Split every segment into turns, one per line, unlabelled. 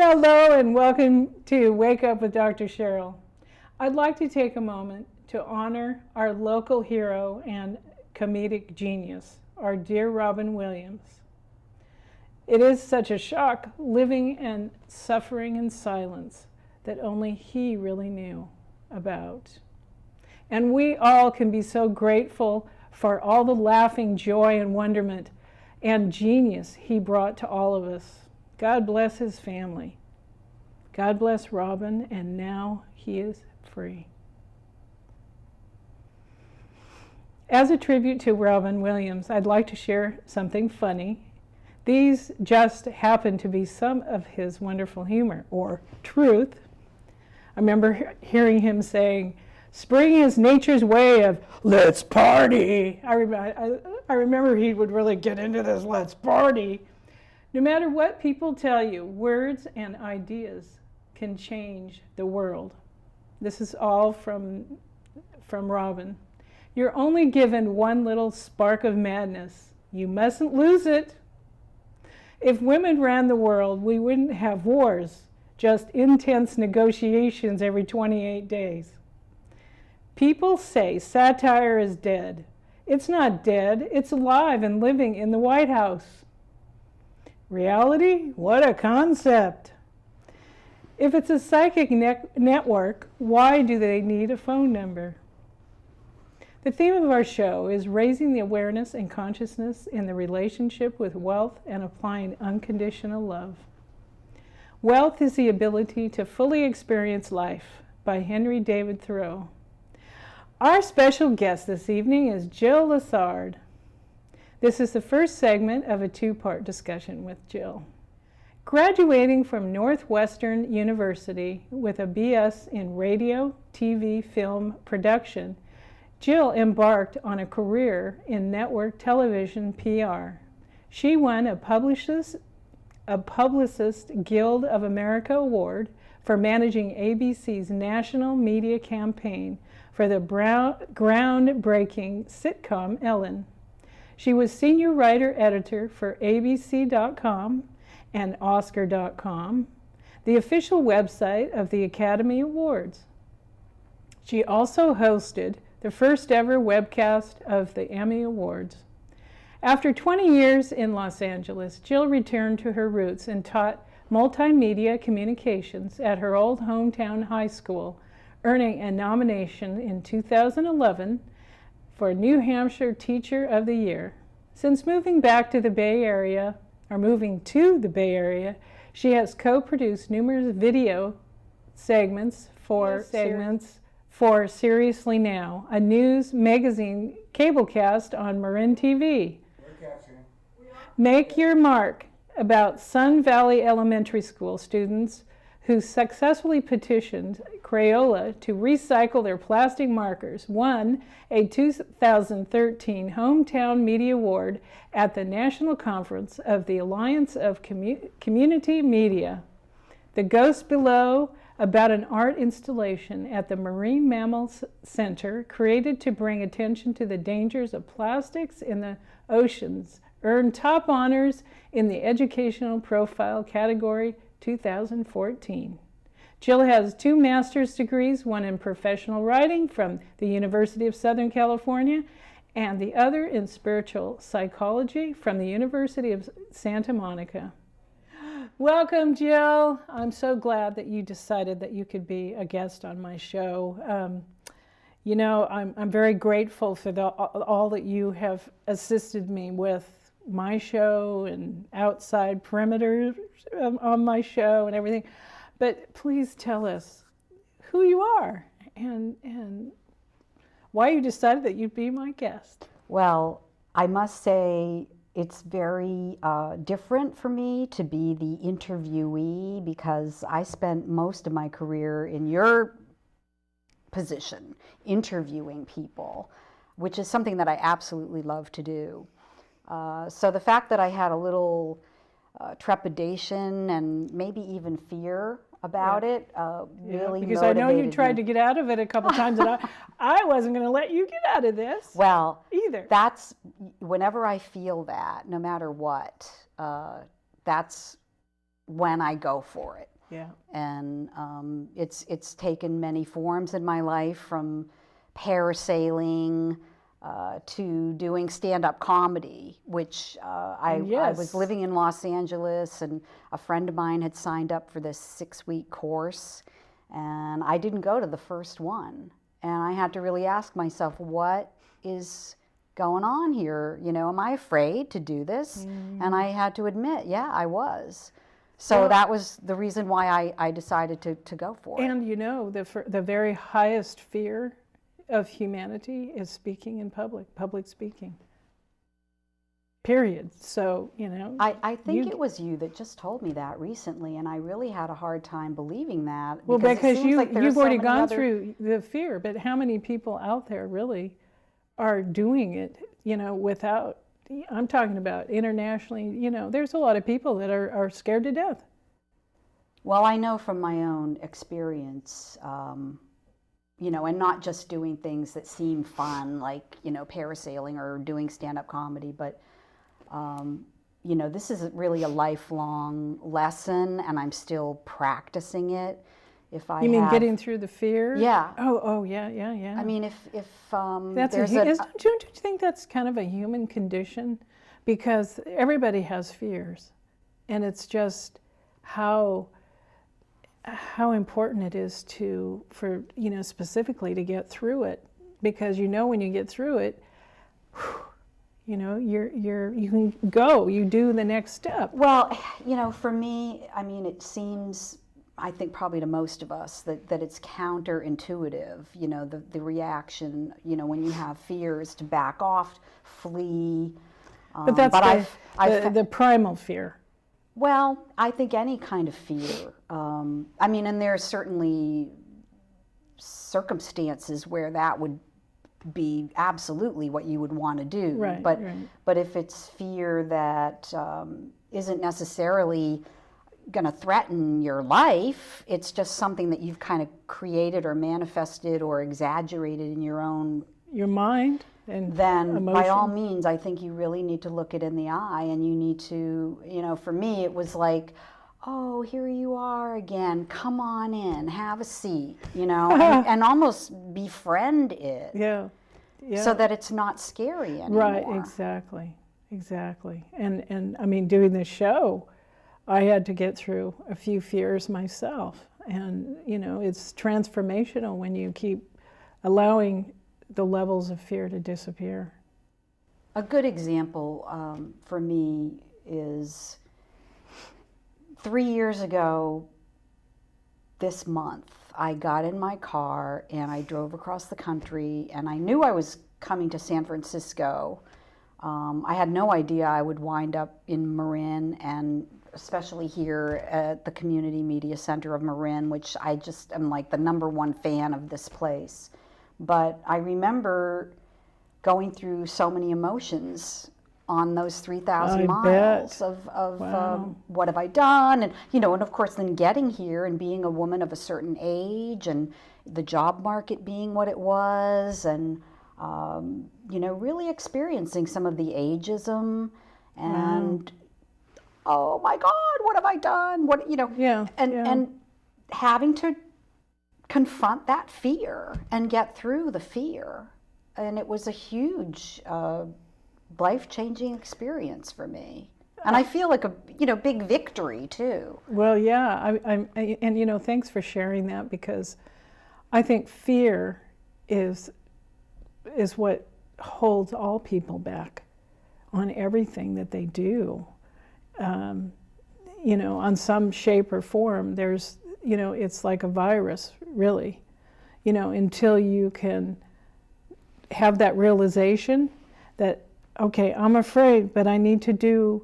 Hello and welcome to Wake Up with Dr. Cheryl. I'd like to take a moment to honor our local hero and comedic genius, our dear Robin Williams. It is such a shock living and suffering in silence that only he really knew about. And we all can be so grateful for all the laughing joy and wonderment and genius he brought to all of us. God bless his family. God bless Robin, and now he is free. As a tribute to Robin Williams, I'd like to share something funny. These just happen to be some of his wonderful humor, or truth. I remember hearing him saying, "Spring is nature's way of let's party." I remember he would really get into this let's party. No matter what people tell you, words and ideas can change the world. This is all from Robin. You're only given one little spark of madness. You mustn't lose it. If women ran the world, we wouldn't have wars, just intense negotiations every 28 days. People say satire is dead. It's not dead, it's alive and living in the White House. Reality? What a concept. If it's a psychic network, why do they need a phone number? The theme of our show is raising the awareness and consciousness in the relationship with wealth and applying unconditional love. Wealth is the ability to fully experience life, by Henry David Thoreau. Our special guest this evening is Jill Lessard. This is the first segment of a two-part discussion with Jill. Graduating from Northwestern University with a BS in radio, TV, film production, Jill embarked on a career in network television PR. She won a Publicist Guild of America Award for managing ABC's national media campaign for the groundbreaking sitcom Ellen. She was senior writer-editor for ABC.com and Oscar.com, the official website of the Academy Awards. She also hosted the first ever webcast of the Emmy Awards. After 20 years in Los Angeles, Jill returned to her roots and taught multimedia communications at her old hometown high school, earning a nomination in 2011 for New Hampshire Teacher of the Year. Since moving to the Bay Area, she has co-produced numerous video segments for Seriously Now, a news magazine cablecast on Marin TV. Make Your Mark, about Sun Valley Elementary School students who successfully petitioned Crayola to recycle their plastic markers, won a 2013 Hometown Media Award at the National Conference of the Alliance of Community Media. The Ghost Below, about an art installation at the Marine Mammal Center created to bring attention to the dangers of plastics in the oceans, earned top honors in the Educational Profile category 2014. Jill has 2 master's degrees, one in professional writing from the University of Southern California and the other in spiritual psychology from the University of Santa Monica. Welcome, Jill. I'm so glad that you decided that you could be a guest on my show. I'm very grateful for all that you have assisted me with my show and outside perimeters on my show and everything. But please tell us who you are and why you decided that you'd be my guest.
Well, I must say it's very different for me to be the interviewee because I spent most of my career in your position, interviewing people, which is something that I absolutely love to do. So the fact that I had a little trepidation and maybe even fear about it really
because I know you tried to get out of it a couple times, and I wasn't going to let you get out of this.
Well,
either.
That's whenever I feel that, no matter what, that's when I go for it.
Yeah.
And it's taken many forms in my life, from parasailing to doing stand-up comedy, which I was living in Los Angeles, and a friend of mine had signed up for this 6-week course, and I didn't go to the first one. And I had to really ask myself, what is going on here? You know, am I afraid to do this? And I had to admit, yeah, I was. So that was the reason why I decided to go for it.
And you know, the very highest fear of humanity is speaking in public speaking. Period. So, you know.
I think it was you that just told me that recently, and I really had a hard time believing that.
Well, because you've already gone through the fear, but how many people out there really are doing it, you know, without, I'm talking about internationally, you know, there's a lot of people that are scared to death.
Well, I know from my own experience, you know, and not just doing things that seem fun, like, you know, parasailing or doing stand-up comedy, but, you know, this is really a lifelong lesson, and I'm still practicing it.
You mean getting through the fear?
Yeah.
Oh, yeah.
I mean, if
don't you think that's kind of a human condition? Because everybody has fears, and it's just how important it is for you know, specifically to get through it, because you know when you get through it, you know, you can go, you do the next step.
Well, you know, for me, I mean, it seems, I think probably to most of us, that it's counterintuitive, you know, the reaction, you know, when you have fears, to back off, flee.
But that's the primal fear.
Well, I think any kind of fear. I mean, and there's certainly circumstances where that would be absolutely what you would want to do.
Right,
but if it's fear that isn't necessarily going to threaten your life, it's just something that you've kind of created or manifested or exaggerated in your
mind, and
then
emotion.
By all means, I think you really need to look it in the eye, and you need to, you know, for me it was like, oh, here you are again, come on in, have a seat, you know, and almost befriend it.
Yeah.
So that it's not scary anymore.
Right, exactly. And I mean, doing this show, I had to get through a few fears myself. And, you know, it's transformational when you keep allowing the levels of fear to disappear.
A good example for me is 3 years ago this month, I got in my car and I drove across the country, and I knew I was coming to San Francisco. I had no idea I would wind up in Marin, and especially here at the Community Media Center of Marin, which I just am like the #1 fan of this place. But I remember going through so many emotions on those 3,000 miles of
wow.
What have I done? And, you know, and of course then getting here and being a woman of a certain age, and the job market being what it was, and, you know, really experiencing some of the ageism and, oh my God, what have I done? What, you know, and having to confront that fear and get through the fear. And it was a huge life-changing experience for me, and I feel like a big victory too.
Well, yeah, and you know, thanks for sharing that, because I think fear is what holds all people back on everything that they do. You know, on some shape or form, there's, you know, it's like a virus, really. You know, until you can have that realization that, okay, I'm afraid, but I need to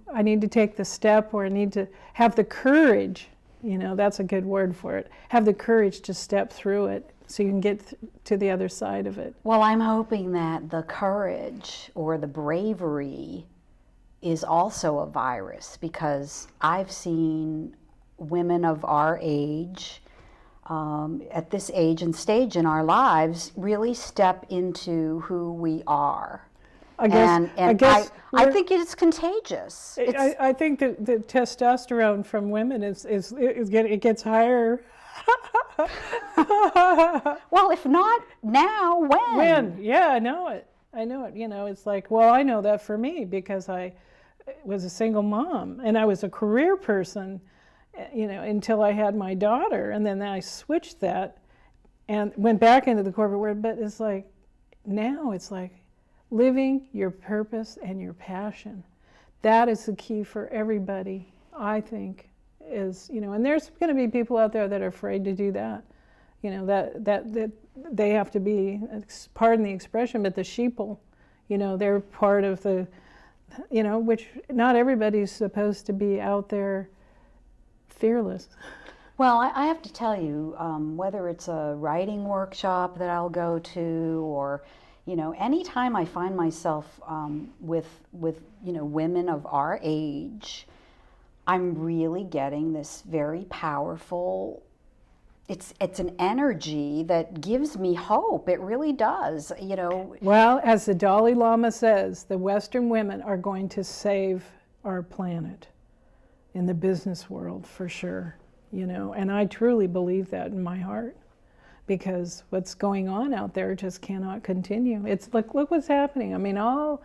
take the step, or I need to have the courage, you know, that's a good word for it, have the courage to step through it so you can get to the other side of it.
Well, I'm hoping that the courage or the bravery is also a virus, because I've seen women of our age, at this age and stage in our lives, really step into who we are.
I guess,
I think it's contagious.
I think that the testosterone from women it gets higher.
Well, if not now, when?
When? Yeah, I know it. You know, it's like, well, I know that for me because I was a single mom and I was a career person, you know, until I had my daughter, and then I switched that and went back into the corporate world. But it's like now it's like living your purpose and your passion. That is the key for everybody, I think, is, you know, and there's going to be people out there that are afraid to do that. You know, that they have to be, pardon the expression, but the sheeple, you know, they're part of the, you know, which not everybody's supposed to be out there fearless.
Well, I have to tell you, whether it's a writing workshop that I'll go to, or, you know, anytime I find myself with you know, women of our age, I'm really getting this very powerful, it's an energy that gives me hope. It really does, you know.
Well, as the Dalai Lama says, the Western women are going to save our planet in the business world for sure, you know, and I truly believe that in my heart, because what's going on out there just cannot continue. It's like, look what's happening. I mean, all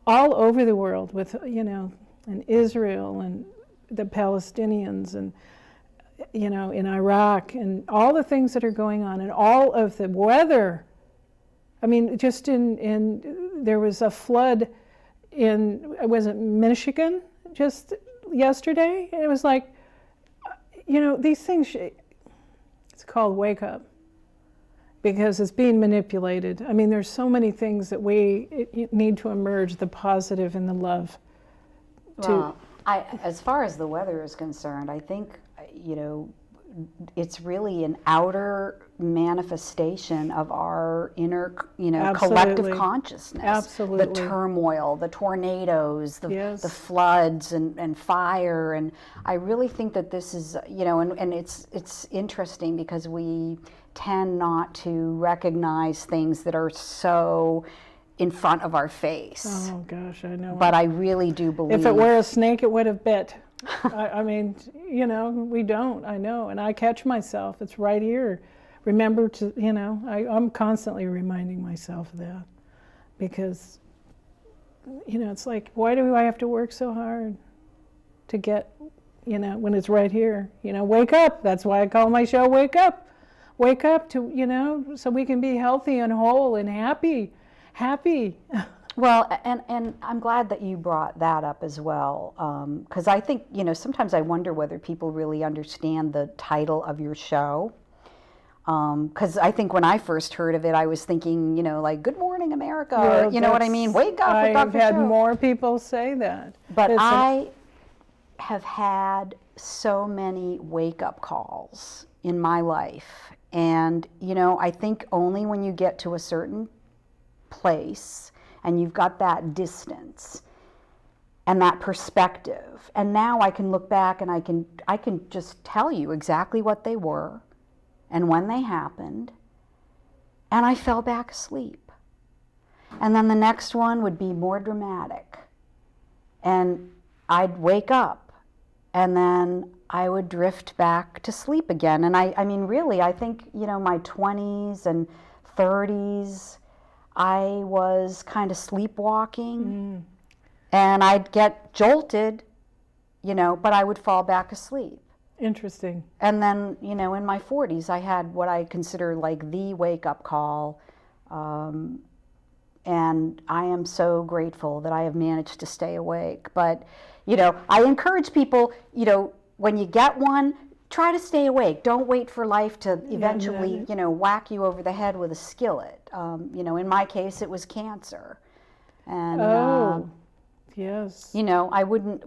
over the world with, you know, in Israel and the Palestinians and, you know, in Iraq and all the things that are going on and all of the weather. I mean, just there was a flood was it Michigan just yesterday? It was like, you know, these things, it's called wake up, because it's being manipulated. I mean, there's so many things that we need to emerge, the positive and the love.
Well, as far as the weather is concerned, I think, you know, it's really an outer manifestation of our inner, you know, collective consciousness.
Absolutely.
The turmoil, the tornadoes, the floods and fire. And I really think that this is, you know, and it's interesting because we tend not to recognize things that are so in front of our face.
Oh gosh, I know.
But I really do believe.
If it were a snake, it would have bit. I mean, you know, we don't, I know, and I catch myself, it's right here. Remember to, you know, I'm constantly reminding myself of that, because, you know, it's like, why do I have to work so hard to get, you know, when it's right here, you know, wake up. That's why I call my show Wake Up. Wake up to, you know, so we can be healthy and whole and happy.
Well, and I'm glad that you brought that up as well, because I think, you know, sometimes I wonder whether people really understand the title of your show, because I think when I first heard of it, I was thinking, you know, like, Good Morning America,
Well,
you know what I mean? Wake up with
I've
Dr.
had
Cheryl.
more people say that.
But I have had so many wake-up calls in my life, and, you know, I think only when you get to a certain place and you've got that distance and that perspective, and now I can look back and I can just tell you exactly what they were and when they happened, and I fell back asleep. And then the next one would be more dramatic, and I'd wake up, and then I would drift back to sleep again. And I mean, really, I think, you know, my 20s and 30s, I was kind of sleepwalking, and I'd get jolted, you know, but I would fall back asleep.
Interesting.
And then, you know, in my 40s, I had what I consider like the wake-up call, and I am so grateful that I have managed to stay awake. But, you know, I encourage people, you know, when you get one, try to stay awake. Don't wait for life to eventually, you know, whack you over the head with a skillet. You know, in my case, it was cancer. And,
yes.
you know, I wouldn't,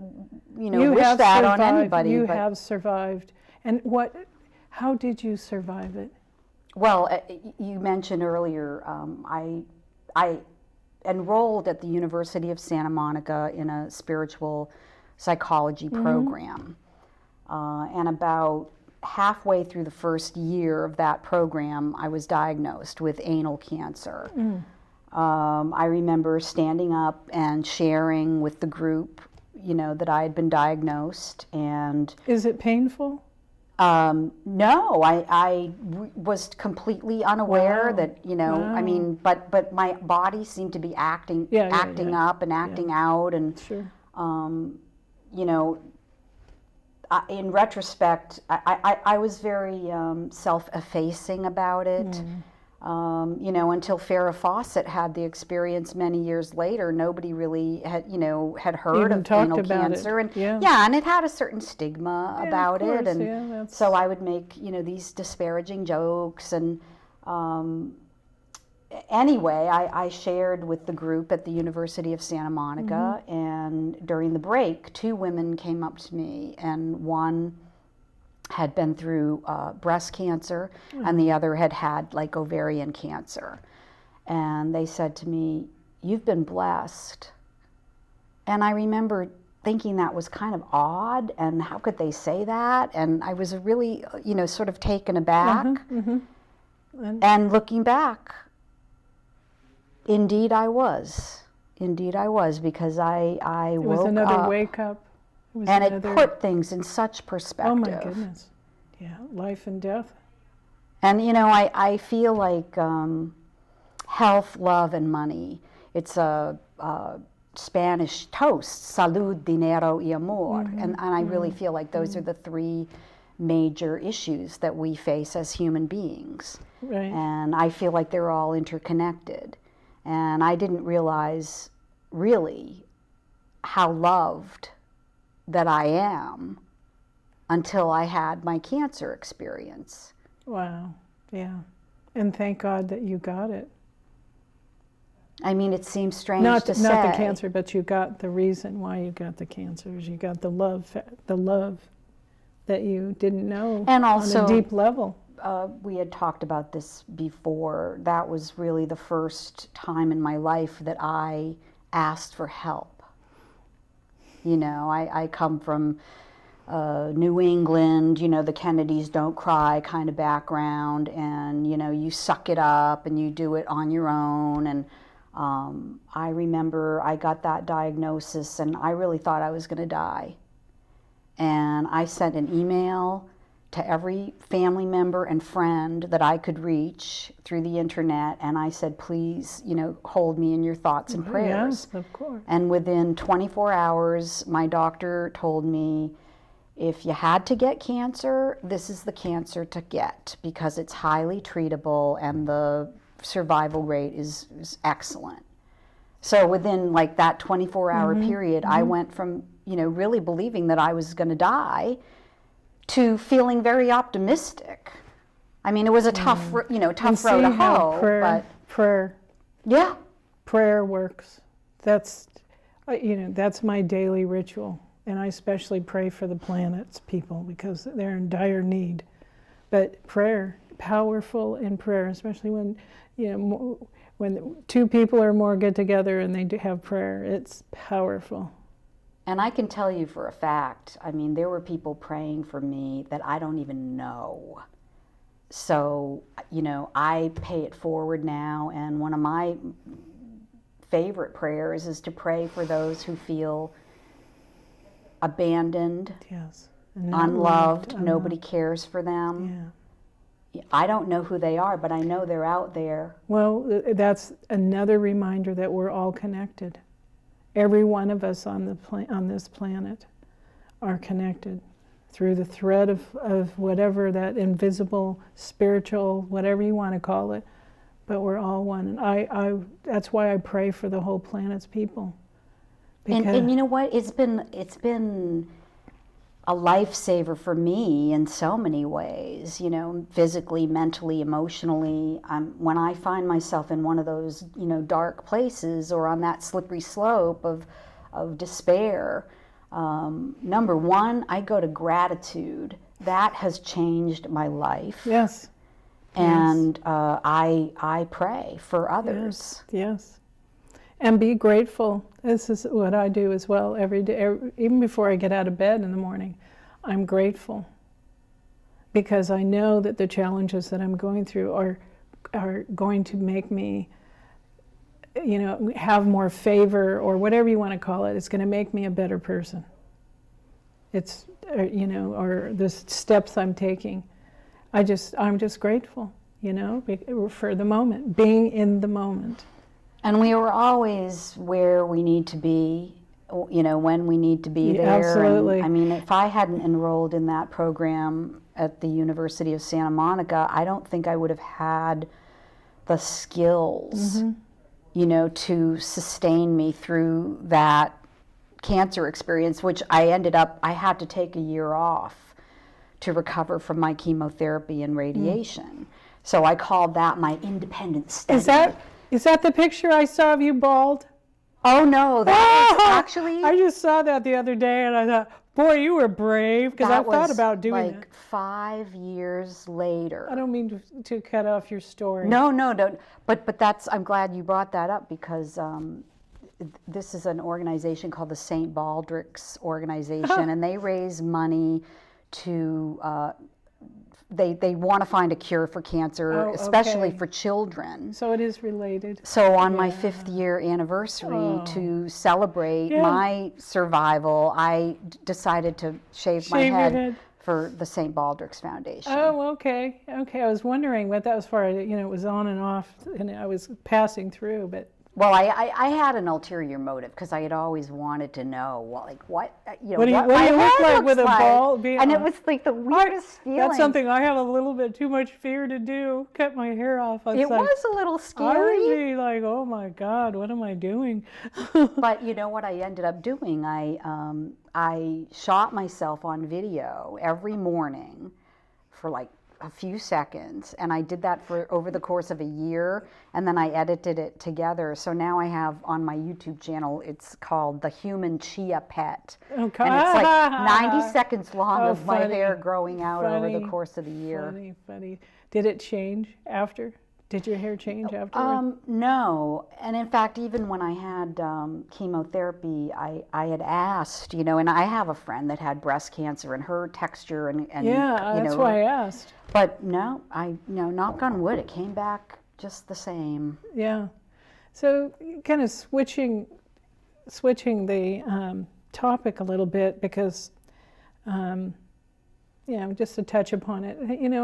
you know, wish that on anybody.
You have survived. And how did you survive it?
Well, you mentioned earlier, I enrolled at the University of Santa Monica in a spiritual psychology program. And about halfway through the first year of that program, I was diagnosed with anal cancer. I remember standing up and sharing with the group, that I had been diagnosed. And
Is it painful?
no, I was completely unaware
Wow.
that,
Wow.
I mean, but my body seemed to be acting up and acting out. And,
Sure.
in retrospect, I was very self-effacing about it. Until Farrah Fawcett had the experience many years later, nobody really had heard
Even
of
talked
anal
about
cancer.
it.
And
Yeah.
and it had a certain stigma
Yeah,
about
of course,
it. And
yeah, that's-
so I would make, these disparaging jokes. And anyway, I shared with the group at the University of Santa Monica. And during the break, 2 women came up to me, and one had been through breast cancer, and the other had like ovarian cancer. And they said to me, "You've been blessed." And I remember thinking that was kind of odd, and how could they say that? And I was really, sort of taken aback. And looking back, indeed I was, because I
It was
woke
another
up,
wake up.
and it put things in such perspective.
Oh my goodness. Yeah, life and death.
And I feel like health, love, and money. It's a Spanish toast: salud, dinero, y amor. And I really feel like those are the 3 major issues that we face as human beings.
Right.
And I feel like they're all interconnected. And I didn't realize really how loved that I am until I had my cancer experience.
Wow. Yeah. And thank God that you got it.
I mean, it seems strange
Not
to say.
not the cancer, but you got the reason why you got the cancer. Is you got the love that you didn't know,
And also,
on a deep level.
we had talked about this before. That was really the first time in my life that I asked for help. I come from New England, the Kennedys don't cry kind of background, and you suck it up and you do it on your own. And I remember I got that diagnosis, and I really thought I was going to die. And I sent an email to every family member and friend that I could reach through the internet, and I said, please, hold me in your thoughts and prayers.
Yes, of course.
And within 24 hours, my doctor told me, if you had to get cancer, this is the cancer to get, because it's highly treatable and the survival rate is excellent. So within like that 24-hour period, I went from, really believing that I was going to die to feeling very optimistic. I mean, it was a tough road to hoe.
Prayer
Yeah.
Prayer works. That's my daily ritual. And I especially pray for the planet's people because they're in dire need. But prayer, powerful in prayer, especially when, when 2 people or more get together and they do have prayer, it's powerful.
And I can tell you for a fact, I mean, there were people praying for me that I don't even know. So, I pay it forward now, and one of my favorite prayers is to pray for those who feel abandoned,
Yes.
unloved, nobody cares for them.
Yeah.
I don't know who they are, but I know they're out there.
Well, that's another reminder that we're all connected. Every one of us on this planet are connected through the thread of whatever that invisible, spiritual, whatever you want to call it, but we're all one. And I that's why I pray for the whole planet's people.
And you know what? It's been a lifesaver for me in so many ways, physically, mentally, emotionally. When I find myself in one of those, dark places or on that slippery slope of despair, number one, I go to gratitude. That has changed my life.
Yes.
And I pray for others.
Yes. And be grateful. This is what I do as well every day. Even before I get out of bed in the morning, I'm grateful. Because I know that the challenges that I'm going through are going to make me have more favor or whatever you want to call it. It's going to make me a better person. It's, or the steps I'm taking. I'm just grateful, for the moment, being in the moment.
And we were always where we need to be, when we need to be there.
Absolutely.
And, if I hadn't enrolled in that program at the University of Santa Monica, I don't think I would have had the skills, to sustain me through that cancer experience, which I had to take a year off to recover from my chemotherapy and radiation. So I called that my independent study.
Is that the picture I saw of you bald?
Oh no, that was actually...
I just saw that the other day and I thought, boy, you were brave, because I thought about doing
like 5 years later.
I don't mean to cut off your story.
No, don't. But I'm glad you brought that up, because this is an organization called the St. Baldrick's Organization, and they raise money to... They want to find a cure for cancer, especially for children.
So it is related.
So on my 5th year anniversary, to celebrate my survival, I decided to shave my head for the St. Baldrick's Foundation.
Oh, okay. I was wondering what that was for. It was on and off, and I was passing through, but...
Well, I had an ulterior motive, because I had always wanted to know, what
do you look like with a bald?
And it was like the weirdest feeling.
That's something I have a little bit too much fear to do. Cut my hair off.
It was a little scary.
I would be like, oh my God, what am I doing?
But you know what I ended up doing? I shot myself on video every morning for like a few seconds, and I did that for over the course of a year, and then I edited it together. So now I have on my YouTube channel, it's called The Human Chia Pet.
Okay.
And it's like 90 seconds long of my hair growing out over the course of the year.
Funny. Did it change after? Did your hair change afterward?
No. And in fact, even when I had chemotherapy, I had asked, and I have a friend that had breast cancer, and her texture and
that's why I asked.
But no, knock on wood, it came back just the same. Yeah.
So kind of switching the topic a little bit, because, just to touch upon it,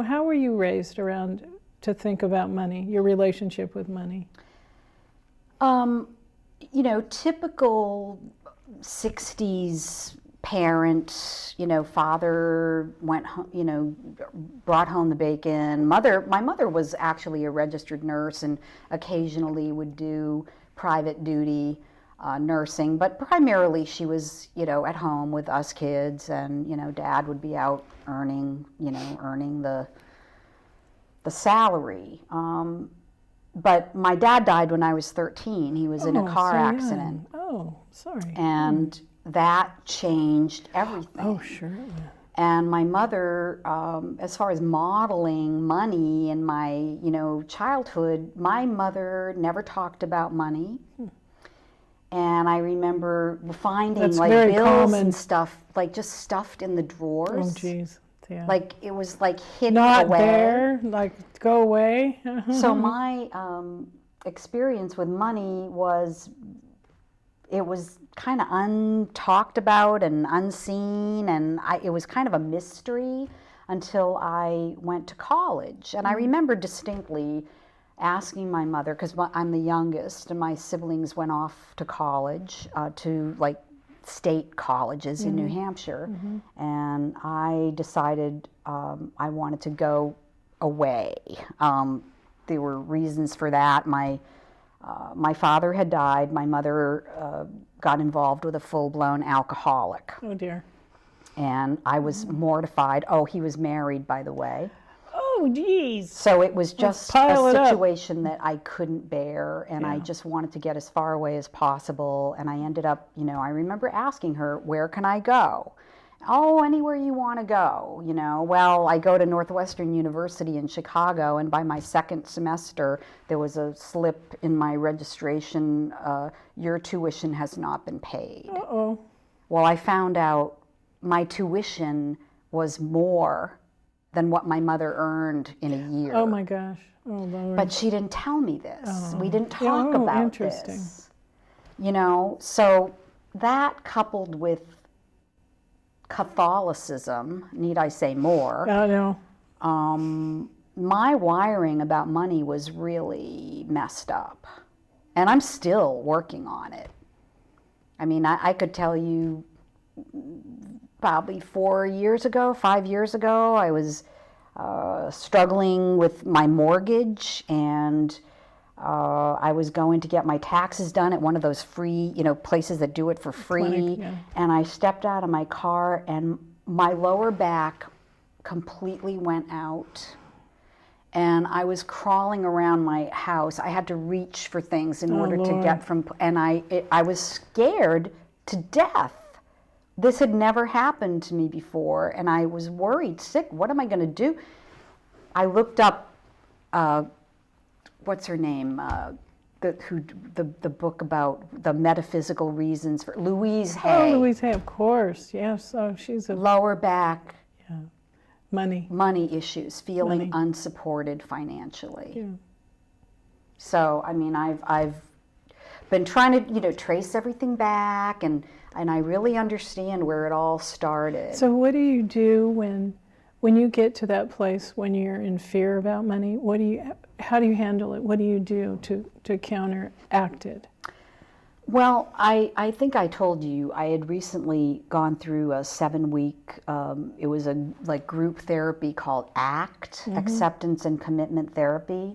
how were you raised around to think about money, your relationship with money?
Typical 60s parent, father went home, brought home the bacon. My mother was actually a registered nurse and occasionally would do private duty nursing, but primarily she was, at home with us kids, and, dad would be out earning the salary. But my dad died when I was 13. He was in a car accident.
Oh, sorry.
And that changed everything.
Oh, sure.
And my mother, as far as modeling money in my, childhood, my mother never talked about money. And I remember finding bills and stuff, just stuffed in the drawers.
Oh, geez. Yeah.
It was hidden
Not
away.
there, go away.
So my experience with money was, it was kind of untalked about and unseen, and it was kind of a mystery until I went to college. And I remember distinctly asking my mother, because I'm the youngest, and my siblings went off to college, to state colleges in New Hampshire, and I decided I wanted to go away. There were reasons for that. My father had died. My mother got involved with a full-blown alcoholic.
Oh dear.
And I was mortified. Oh, he was married, by the way.
Oh, geez.
So it was just a situation that I couldn't bear, and I just wanted to get as far away as possible. And I ended up, I remember asking her, where can I go? Oh, anywhere you want to go, Well, I go to Northwestern University in Chicago, and by my second semester, there was a slip in my registration, your tuition has not been paid.
Uh-oh.
Well, I found out my tuition was more than what my mother earned in a year.
Oh my gosh. Oh, Lord.
But she didn't tell me this. We
Oh.
didn't talk
Oh,
about
interesting.
this. You know, so that coupled with Catholicism, need I say more,
I know.
my wiring about money was really messed up. And I'm still working on it. I mean, I could tell you probably 5 years ago, I was struggling with my mortgage, and I was going to get my taxes done at one of those free, places that do it for free.
Clinic, yeah.
And I stepped out of my car, and my lower back completely went out. And I was crawling around my house. I had to reach for things in order to get from, and I was scared to death. This had never happened to me before, and I was worried, sick. What am I going to do? I looked up, what's her name? The book about the metaphysical reasons for Louise Hay.
Oh, Louise Hay, of course. Yes. Oh, she's a
Lower back.
yeah. Money
Issues, feeling
Money.
unsupported financially.
Yeah.
So, I mean, I've been trying to, trace everything back, and I really understand where it all started.
So what do you do when you get to that place when you're in fear about money? How do you handle it? What do you do to counteract it?
Well, I think I told you I had recently gone through a 7-week, it was a group therapy called ACT, Acceptance and Commitment Therapy.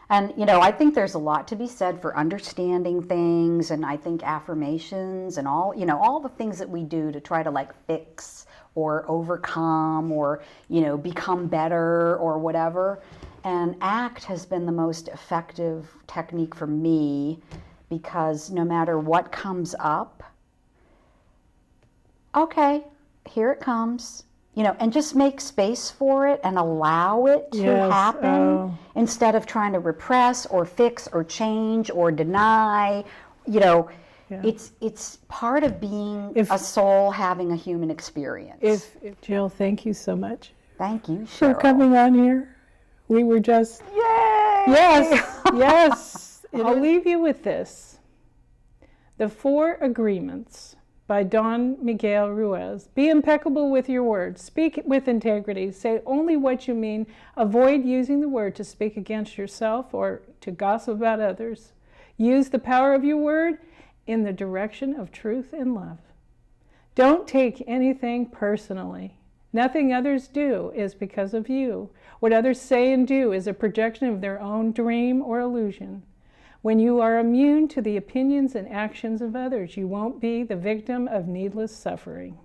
And, I think there's a lot to be said for understanding things, and I think affirmations and all the things that we do to try to fix or overcome or, become better or whatever. And ACT has been the most effective technique for me, because no matter what comes up, okay, here it comes, and just make space for it and allow it to happen instead of trying to repress or fix or change or deny. It's part of being a soul having a human experience.
If Jill, thank you so much.
Thank you, Cheryl.
For coming on here. We were just...
Yay!
Yes. I'll leave you with this. The 4 Agreements by Don Miguel Ruiz. Be impeccable with your words. Speak with integrity. Say only what you mean. Avoid using the word to speak against yourself or to gossip about others. Use the power of your word in the direction of truth and love. Don't take anything personally. Nothing others do is because of you. What others say and do is a projection of their own dream or illusion. When you are immune to the opinions and actions of others, you won't be the victim of needless suffering.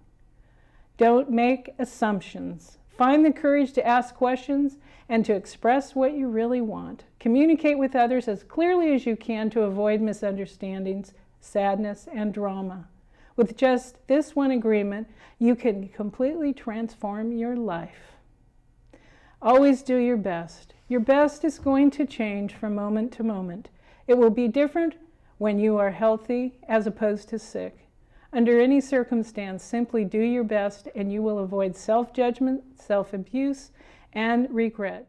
Don't make assumptions. Find the courage to ask questions and to express what you really want. Communicate with others as clearly as you can to avoid misunderstandings, sadness, and drama. With just this one agreement, you can completely transform your life. Always do your best. Your best is going to change from moment to moment. It will be different when you are healthy as opposed to sick. Under any circumstance, simply do your best and you will avoid self-judgment, self-abuse, and regret.